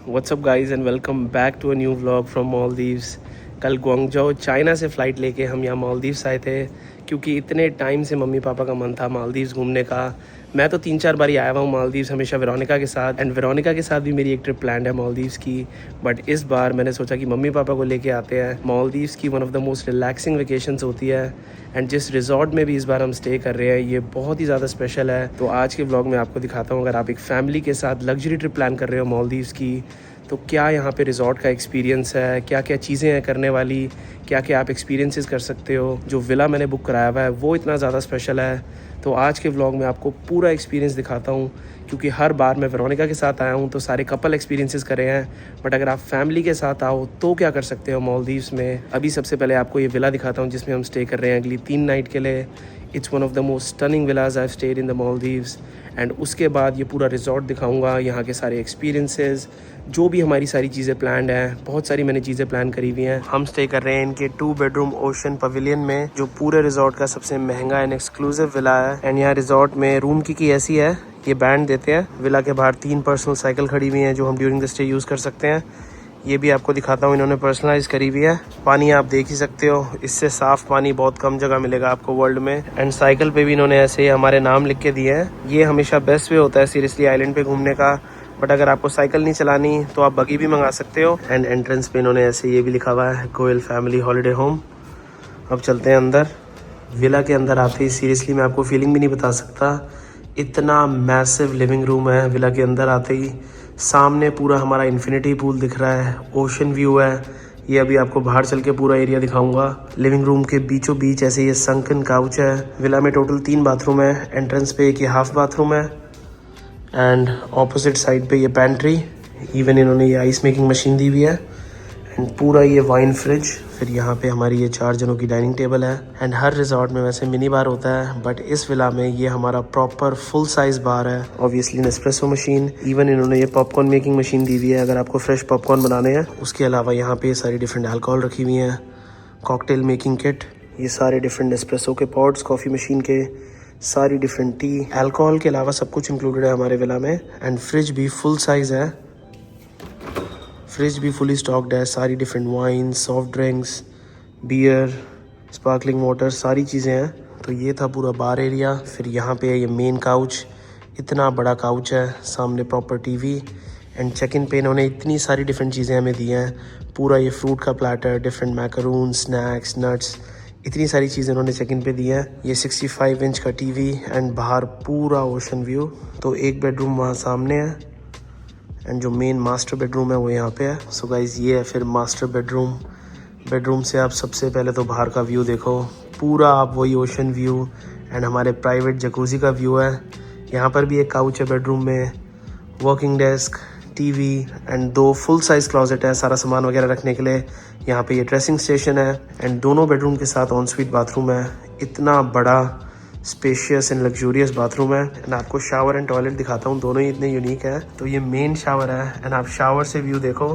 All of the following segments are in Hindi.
WhatsApp guys and welcome back to a new vlog from Maldives. कल गुआंगझो चाइना से फ़्लाइट लेके हम यहाँ मालदीव्स आए थे क्योंकि इतने टाइम से मम्मी पापा का मन था मालदीव्स घूमने का। मैं तो 3-4 बार ही आया हुआ हूँ मालदीव्स, हमेशा वेरोनिका के साथ, एंड वेरोनिका के साथ भी मेरी एक ट्रिप प्लान है मालदीव्स की। बट इस बार मैंने सोचा कि मम्मी पापा को लेके आते हैं। मालदीव्स की one of the most relaxing vacations होती है, एंड जिस रिजॉर्ट में भी इस बार हम स्टे कर रहे हैं ये बहुत ही ज़्यादा स्पेशल है। तो आज के व्लॉग में आपको दिखाता हूँ, अगर आप एक फैमिली के साथ लग्जरी ट्रिप प्लान कर रहे हो मालदीव्स की, तो क्या यहाँ पे रिज़ॉर्ट का एक्सपीरियंस है, क्या क्या चीज़ें हैं करने वाली, क्या क्या आप एक्सपीरियंसेस कर सकते हो। जो विला मैंने बुक कराया हुआ है वो इतना ज़्यादा स्पेशल है। तो आज के व्लॉग में आपको पूरा एक्सपीरियंस दिखाता हूँ, क्योंकि हर बार मैं वेरोनिका के साथ आया हूँ तो सारे कपल एक्सपीरियंसेस करे हैं, बट अगर आप फैमिली के साथ आओ तो क्या कर सकते हो मालदीव्स में। अभी सबसे पहले आपको ये विला दिखाता हूँ जिसमें हम स्टे कर रहे हैं अगली 3 नाइट के लिए। It's one of the most stunning villas I stayed in the Maldives. And उसके बाद ये पूरा रिजॉर्ट दिखाऊंगा, यहाँ के सारे एक्सपीरियंसेस, जो भी हमारी सारी चीज़ें प्लान्ड हैं। बहुत सारी मैंने चीज़ें प्लान करी हुई हैं। हम स्टे कर रहे हैं इनके 2 बेडरूम ओशन पवेलियन में, जो पूरे रिजॉर्ट का सबसे महंगा एंड एक्सक्लूसिव विला है। एंड यहाँ रिजॉर्ट में रूम की ऐसी है, ये बैंड देते हैं। विला के बाहर 3 पर्सनल साइकिल खड़ी हुई हैं जो हम ड्यूरिंग द स्टे यूज़ कर सकते हैं। ये भी आपको दिखाता हूँ, इन्होंने पर्सनलाइज करी हुई है। पानी आप देख ही सकते हो, इससे साफ़ पानी बहुत कम जगह मिलेगा आपको वर्ल्ड में। एंड साइकिल पे भी इन्होंने ऐसे हमारे नाम लिख के दिए हैं। ये हमेशा बेस्ट वे होता है सीरियसली आइलैंड पे घूमने का, बट अगर आपको साइकिल नहीं चलानी तो आप बगी भी मंगा सकते हो। एंड एंट्रेंस पे इन्होंने ऐसे ये भी लिखा हुआ है, गोयल फैमिली हॉलीडे होम। अब चलते हैं अंदर। विला के अंदर आते ही सीरियसली मैं आपको फीलिंग भी नहीं बता सकता, इतना मैसिव लिविंग रूम है। विला के अंदर आते ही सामने पूरा हमारा इन्फिनिटी पूल दिख रहा है, ओशन व्यू है। ये अभी आपको बाहर चल के पूरा एरिया दिखाऊंगा। लिविंग रूम के बीचों बीच ऐसे ये संकन काउच है। विला में टोटल 3 बाथरूम है, एंट्रेंस पे एक ये हाफ बाथरूम है, एंड ऑपोजिट साइड पे ये पैंट्री। इवन इन्होंने ये आइस मेकिंग मशीन दी हुई है, एंड पूरा ये वाइन फ्रिज। फिर यहाँ पे हमारी ये 4 जनों की डाइनिंग टेबल है। एंड हर रिजॉर्ट में वैसे मिनी बार होता है, बट इस विला में ये हमारा प्रॉपर फुल साइज बार है। ऑब्वियसली नेस्प्रेसो मशीन, इवन इन्होंने ये पॉपकॉर्न मेकिंग मशीन दी हुई है अगर आपको फ्रेश पॉपकॉर्न बनाने हैं। उसके अलावा यहाँ पे सारी डिफरेंट अल्कोहल रखी हुई हैं, कॉकटेल मेकिंग किट, ये सारे डिफरेंट नेस्प्रेसो के पॉट्स, कॉफ़ी मशीन के, सारी डिफरेंट टी, अल्कोहल के अलावा सब कुछ इंक्लूडेड है हमारे विला में। एंड फ्रिज भी फुल साइज है, फ्रिज भी फुली स्टॉक्ड है। सारी different wine, soft drinks, beer, sparkling water, सारी चीज़ें हैं। तो ये था पूरा बार एरिया। फिर यहाँ पे ये मेन काउच, इतना बड़ा काउच है, सामने proper TV. And check in पे इन्होंने इतनी सारी डिफरेंट चीज़ें हमें दी हैं। पूरा ये फ्रूट का platter, different macaroon, snacks, nuts, इतनी सारी चीज़ें उन्होंने चेक इन पे दी है। ये 65 इंच का टीवी, एंड बाहर पूरा ओशन व्यू। तो एक बेडरूम वहाँ सामने है, एंड जो मेन मास्टर बेडरूम है वो यहाँ पे है। सो गाइज ये है फिर मास्टर बेडरूम। बेडरूम से आप सबसे पहले तो बाहर का व्यू देखो, पूरा आप वही ओशन व्यू, एंड हमारे प्राइवेट जकूजी का व्यू है। यहाँ पर भी एक काउच है बेडरूम में, working desk, TV, and 2 full size closet है सारा सामान वगैरह रखने के लिए। यहाँ पे ये ड्रेसिंग स्टेशन है, एंड दोनों बेडरूम के साथ ऑन स्वीट बाथरूम है। इतना बड़ा स्पेशियस एंड लग्जूरियस बाथरूम है। एंड आपको शावर एंड टॉयलेट दिखाता हूँ, दोनों ही इतने यूनिक है। तो ये मेन शावर है, एंड आप शावर से व्यू देखो,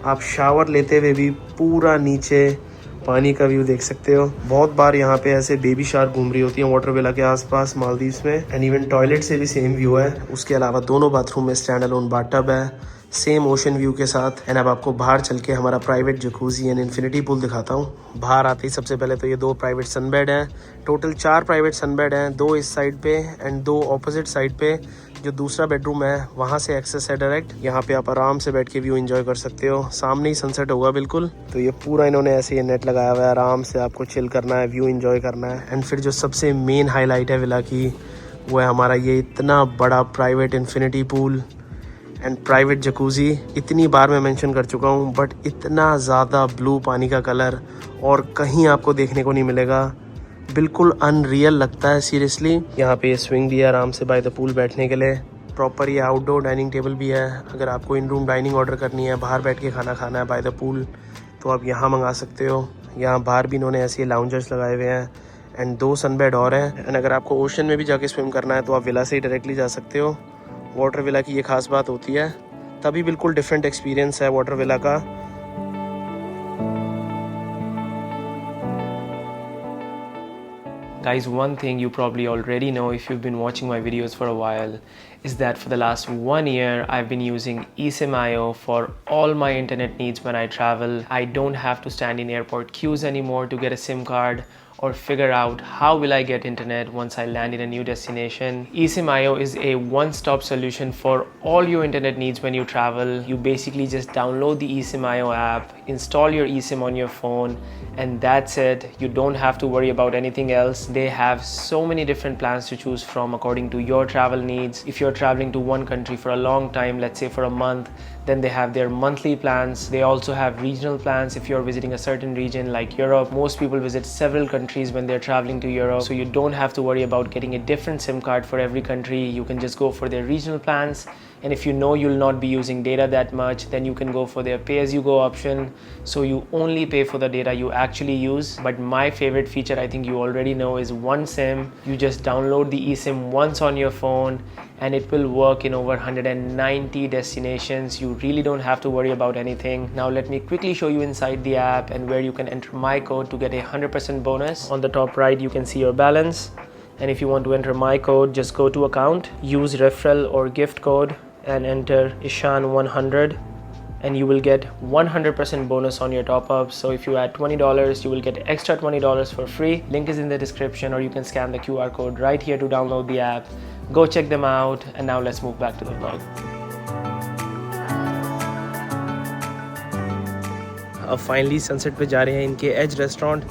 आप शावर लेते हुए भी पूरा नीचे पानी का व्यू देख सकते हो। बहुत बार यहाँ पे ऐसे बेबी शार्क घूम रही होती है वाटर विला के आसपास मालदीव्स में। एंड इवन टॉयलेट से भी सेम व्यू है। उसके अलावा दोनों बाथरूम में स्टैंड अलोन बाथटब है, सेम ओशन व्यू के साथ। एंड अब आपको बाहर चल के हमारा private jacuzzi and infinity pool दिखाता हूँ। बाहर आते ही सबसे पहले तो ये 2 प्राइवेट सनबेड हैं। टोटल 4 प्राइवेट सनबेड हैं, 2 इस साइड पे एंड 2 ऑपोजिट साइड पे। जो दूसरा बेडरूम है वहाँ से एक्सेस है डायरेक्ट, यहाँ पे आप आराम से बैठ के व्यू एंजॉय कर सकते हो। सामने ही सनसेट होगा बिल्कुल। तो ये पूरा इन्होंने ऐसे ये नेट लगाया हुआ है, आराम से आपको चिल करना है, व्यू एंजॉय करना है। एंड फिर जो सबसे मेन हाईलाइट है विला की, वो है हमारा ये इतना बड़ा private infinity pool and private jacuzzi. इतनी बार मैं मेंशन कर चुका हूँ, बट इतना ज़्यादा ब्लू पानी का कलर और कहीं आपको देखने को नहीं मिलेगा। बिल्कुल अनरियल लगता है सीरियसली। यहाँ पे स्विंग भी है आराम से बाय द पूल बैठने के लिए। प्रॉपर ये आउटडोर डाइनिंग टेबल भी है। अगर आपको इन रूम डाइनिंग ऑर्डर करनी है, बाहर बैठ के खाना खाना है बाय द पूल, तो आप यहाँ मंगा सकते हो। यहाँ बाहर भी इन्होंने ऐसे लाउंजर्स लगाए हुए हैं, एंड 2 सनबेड और हैं। एंड अगर आपको ओशन में भी जाके स्विम करना है तो आप विला से ही डायरेक्टली जा सकते हो। वाटर विला की ये खास बात होती है, तभी बिल्कुल डिफरेंट एक्सपीरियंस है वाटर विला का। Guys, one thing you probably already know if you've been watching my videos for a while is that for the last 1 year, I've been using eSIM.io for all my internet needs when I travel. I don't have to stand in airport queues anymore to get a SIM card or figure out how will I get internet once I land in a new destination. eSIM.io is a one-stop solution for all your internet needs when you travel. You basically just download the eSIM.io app, install your eSIM on your phone, and that's it. You don't have to worry about anything else. They have so many different plans to choose from according to your travel needs. If you're traveling to one country for a long time, let's say for a month, then they have their monthly plans. They also have regional plans if you're visiting a certain region like Europe. Most people visit several countries when they're traveling to Europe, so you don't have to worry about getting a different SIM card for every country. You can just go for their regional plans, and if you know you'll not be using data that much, then you can go for their pay-as-you-go option, so you only pay for the data you actually use. But my favorite feature, I think you already know, is one SIM. You just download the eSIM once on your phone and it will work in over 190 destinations. You really don't have to worry about anything. Now let me quickly show you inside the app and where you can enter my code to get a 100% bonus. On the top right you can see your balance, and if you want to enter my code, just go to account, use referral or gift code and enter Ishan100, and you will get 100% bonus on your top up. So if you add $20, you will get extra $20 for free. Link is in the description, or you can scan the QR code right here to download the app. Go check them out, and now let's move back to the vlog. अब फाइनली सनसेट पे जा रहे हैं इनके एज रेस्टोरेंट।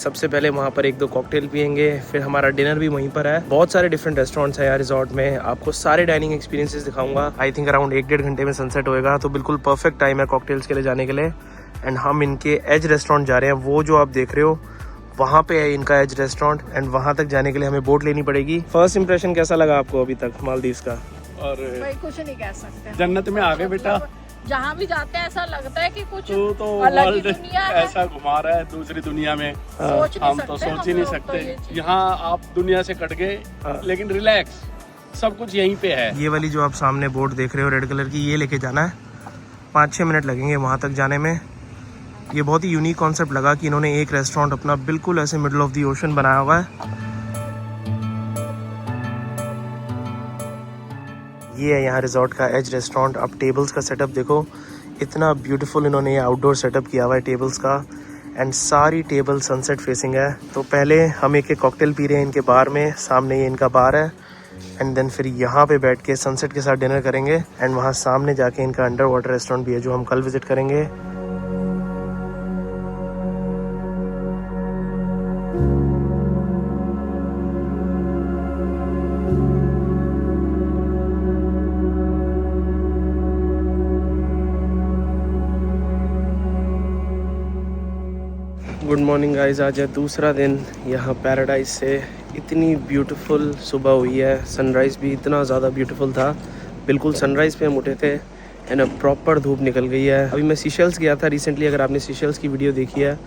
सबसे पहले वहाँ पर एक दो कॉकटेल पियेंगे, फिर हमारा डिनर भी वहीं पर है। बहुत सारे डिफरेंट रेस्टोरेंट्स हैं यार रिजॉर्ट में, आपको सारे डाइनिंग एक्सपीरियंसेस दिखाऊंगा। आई थिंक अराउंड 1-1.5 घंटे में सनसेट होएगा, तो बिल्कुल परफेक्ट टाइम है कॉकटेल्स के लिए जाने के लिए। एंड हम इनके एज रेस्टोरेंट जा रहे हैं, वो जो आप देख रहे हो वहाँ पे है इनका एज रेस्टोरेंट, एंड वहाँ तक जाने के लिए हमें बोट लेनी पड़ेगी। फर्स्ट इंप्रेशन कैसा लगा आपको अभी तक मालदीव्स का? और भाई कुछ नहीं कह सकते, जन्नत में आ गए बेटा। जहाँ भी जाते हैं ऐसा लगता है कि कुछ तो अलग ही दुनिया है। ऐसा घुमा रहा है दूसरी दुनिया में। हम तो सोच ही नहीं सकते। यहाँ आप दुनिया से कट गए, लेकिन रिलैक्स, सब कुछ यहीं पे है। ये वाली जो आप सामने बोट देख रहे हो रेड कलर की, ये लेके जाना है। 5-6 मिनट लगेंगे वहाँ तक जाने में। ये बहुत ही यूनिक कॉन्सेप्ट लगा कि इन्होंने एक रेस्टोरेंट अपना बिल्कुल ऐसे मिडल ऑफ द ओशन बनाया हुआ है। ये है यहाँ रिजॉर्ट का एज रेस्टोरेंट। आप टेबल्स का सेटअप देखो, इतना ब्यूटीफुल इन्होंने ये आउटडोर सेटअप किया हुआ है टेबल्स का, एंड सारी टेबल सनसेट फेसिंग है। तो पहले हम एक कॉकटेल पी रहे हैं इनके बार में, सामने ये इनका बार है, एंड देन फिर यहाँ पे बैठ के सनसेट के साथ डिनर करेंगे। एंड वहाँ सामने जाके इनका अंडर वाटर रेस्टोरेंट भी है जो हम कल विजिट करेंगे। गुड मॉर्निंग गाइस, आज है दूसरा दिन यहाँ पैराडाइज से। इतनी ब्यूटीफुल सुबह हुई है, सनराइज़ भी इतना ज़्यादा ब्यूटीफुल था। बिल्कुल सनराइज़ पे हम उठे थे एंड अब प्रॉपर धूप निकल गई है। अभी मैं सीशेल्स गया था रिसेंटली, अगर आपने सीशेल्स की वीडियो देखी है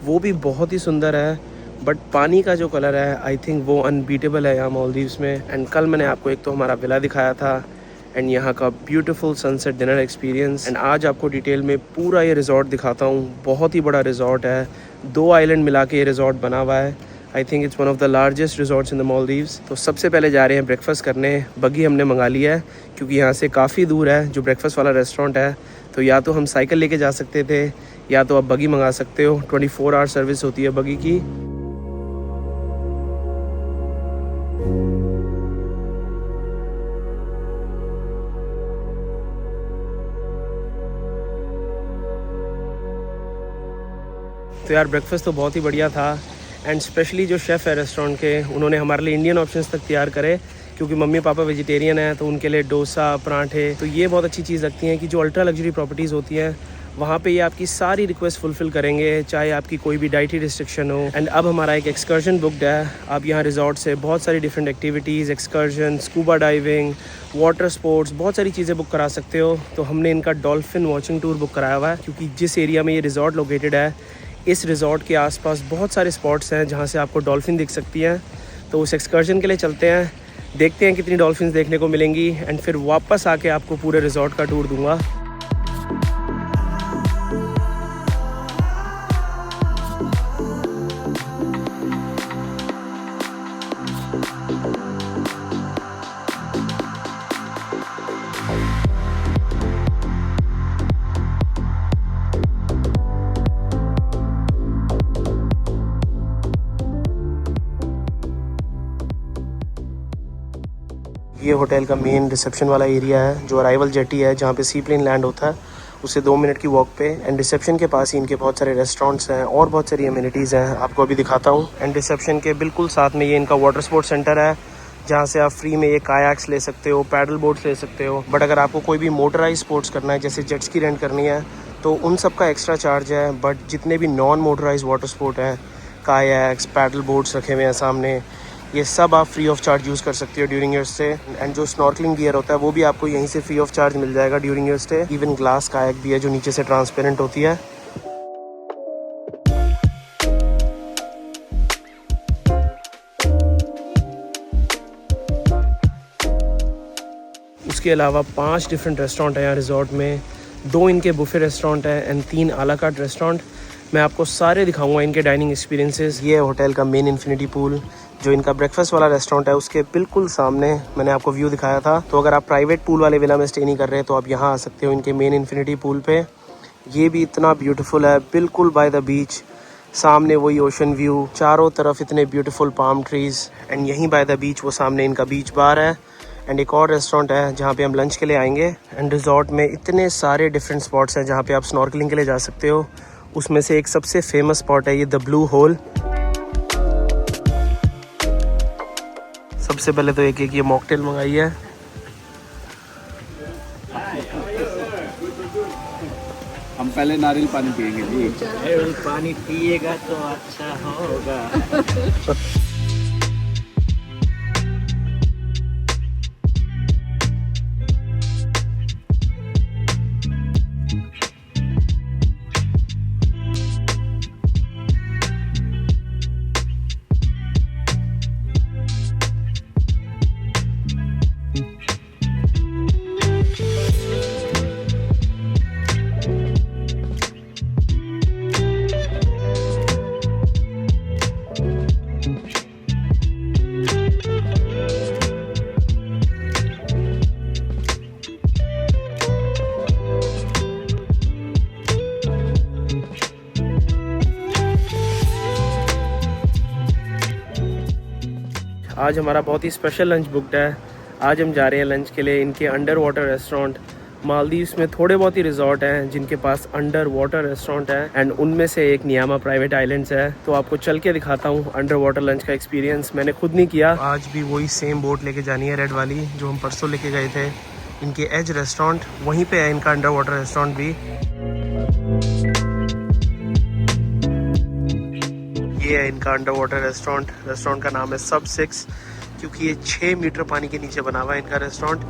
वो भी बहुत ही सुंदर है, बट पानी का जो कलर है आई थिंक वो अनबीटेबल है यहाँ मालदीव्स में। एंड कल मैंने आपको एक तो हमारा विला दिखाया था एंड यहाँ का beautiful sunset dinner experience, and आज आपको डिटेल में पूरा ये रिजॉर्ट दिखाता हूँ। बहुत ही बड़ा रिजॉर्ट है, 2 आइलैंड मिला के ये रिजॉर्ट बना हुआ है। I think it's one of the largest resorts in the Maldives. तो सबसे पहले जा रहे हैं ब्रेकफास्ट करने। बग्गी हमने मंगा लिया है क्योंकि यहाँ से काफ़ी दूर है जो ब्रेकफास्ट वाला रेस्टोरेंट है, तो या तो हम साइकिल लेके जा सकते थे या तो आप बग्गी मंगा सकते हो। 24 आवर सर्विस होती है बग्गी की। तो यार ब्रेकफास्ट तो बहुत ही बढ़िया था, एंड स्पेशली जो शेफ़ है रेस्टोरेंट के, उन्होंने हमारे लिए इंडियन ऑप्शंस तक तैयार करे, क्योंकि मम्मी पापा वेजिटेरियन है तो उनके लिए डोसा, पराठे, तो ये बहुत अच्छी चीज़ लगती है कि जो अल्ट्रा लग्जरी प्रॉपर्टीज़ होती हैं वहाँ पे ये आपकी सारी रिक्वेस्ट फुलफ़िल करेंगे, चाहे आपकी कोई भी डाइटरी रिस्ट्रिक्शन हो। एंड अब हमारा एक एक्सकर्जन बुकड है। आप यहाँ रिजॉर्ट से बहुत सारी different activities, excursion, scuba diving, water sports, बहुत सारी चीज़ें बुक करा सकते हो। तो हमने इनका डॉल्फिन वॉचिंग टूर बुक कराया हुआ है, क्योंकि जिस एरिया में ये रिजॉर्ट लोकेटेड है, इस रिजॉर्ट के आसपास बहुत सारे स्पॉट्स हैं जहाँ से आपको डॉल्फिन दिख सकती हैं। तो उस एक्सकर्जन के लिए चलते हैं, देखते हैं कितनी डॉल्फिन देखने को मिलेंगी, एंड फिर वापस आके आपको पूरे रिजॉर्ट का टूर दूंगा। ये होटल का मेन रिसेप्शन वाला एरिया है, जो अराइवल जेटी है जहाँ पे सी प्लेन लैंड होता है, उससे 2 मिनट की वॉक पे। एंड रिसेप्शन के पास ही इनके बहुत सारे रेस्टोरेंट्स हैं और बहुत सारी अम्यूनिटीज़ हैं, आपको अभी दिखाता हूँ। एंड रिसेप्शन के बिल्कुल साथ में ये इनका वाटर स्पोर्ट्स सेंटर है, जहाँ से आप फ्री में ये कायाक्स ले सकते हो, पैडल बोट्स ले सकते हो। बट अगर आपको कोई भी मोटराइज स्पोर्ट्स करना है, जैसे जेट्स की रेंट करनी है, तो उन सब का एक्स्ट्रा चार्ज है। बट जितने भी नॉन मोटराइज वाटर स्पोर्ट हैं, कायाक्स, पैडल बोट्स रखे हुए हैं सामने, ये सब आप फ्री ऑफ चार्ज यूज़ कर सकते हो ड्यूरिंग योर स्टे। एंड जो स्नॉर्कलिंग गियर होता है वो भी आपको यहीं से फ्री ऑफ चार्ज मिल जाएगा during your stay. Even glass kayak भी है जो नीचे से ट्रांसपेरेंट होती है। उसके अलावा 5 डिफरेंट रेस्टोरेंट हैं यहाँ रिजॉर्ट में, 2 इनके बुफे रेस्टोरेंट हैं एंड 3 आला कार्ट रेस्टोरेंट। मैं आपको सारे दिखाऊंगा इनके डाइनिंग एक्सपीरियंसेस। ये होटल का मेन इन्फिनिटी पूल, जो इनका ब्रेकफास्ट वाला रेस्टोरेंट है, उसके बिल्कुल सामने मैंने आपको व्यू दिखाया था। तो अगर आप प्राइवेट पूल वाले विला में स्टे नहीं कर रहे तो आप यहाँ आ सकते हो इनके मेन इन्फिनिटी पूल पे। ये भी इतना ब्यूटीफुल है, बिल्कुल बाय द बीच, सामने वही ओशन व्यू, चारों तरफ इतने ब्यूटीफुल पाम ट्रीज। एंड यहीं बाय द बीच वो सामने इनका बीच बार है। एंड एक और रेस्टोरेंट है जहाँ पे हम लंच के लिए आएंगे। एंड रिजॉर्ट में इतने सारे डिफरेंट स्पॉट्स हैं जहाँ पे आप स्नॉर्कलिंग के लिए जा सकते हो। उसमें से एक सबसे फेमस स्पॉट है ये द ब्लू होल। सबसे पहले तो एक ये मॉकटेल मंगाई है। हम पहले नारियल पानी पिएंगे जी। नारियल पानी पिएगा तो अच्छा होगा। आज हमारा बहुत ही स्पेशल लंच बुकड है। आज हम जा रहे हैं लंच के लिए इनके अंडर वाटर रेस्टोरेंट। मालदीव्स में थोड़े बहुत ही रिजॉर्ट हैं जिनके पास अंडर वाटर रेस्टोरेंट है, एंड उनमें से एक नियामा प्राइवेट आइलैंड्स है। तो आपको चल के दिखाता हूँ अंडर वाटर लंच का एक्सपीरियंस। मैंने खुद नहीं किया। आज भी वही सेम बोट लेके जानी है, रेड वाली, जो हम परसों लेके गए थे। इनके एज रेस्टोरेंट वहीं पे है, इनका अंडर वाटर रेस्टोरेंट भी। ये है इनका अंडर वाटर रेस्टोरेंट। रेस्टोरेंट का नाम है सब 6, क्योंकि ये 6 मीटर पानी के नीचे बना हुआ है इनका रेस्टोरेंट।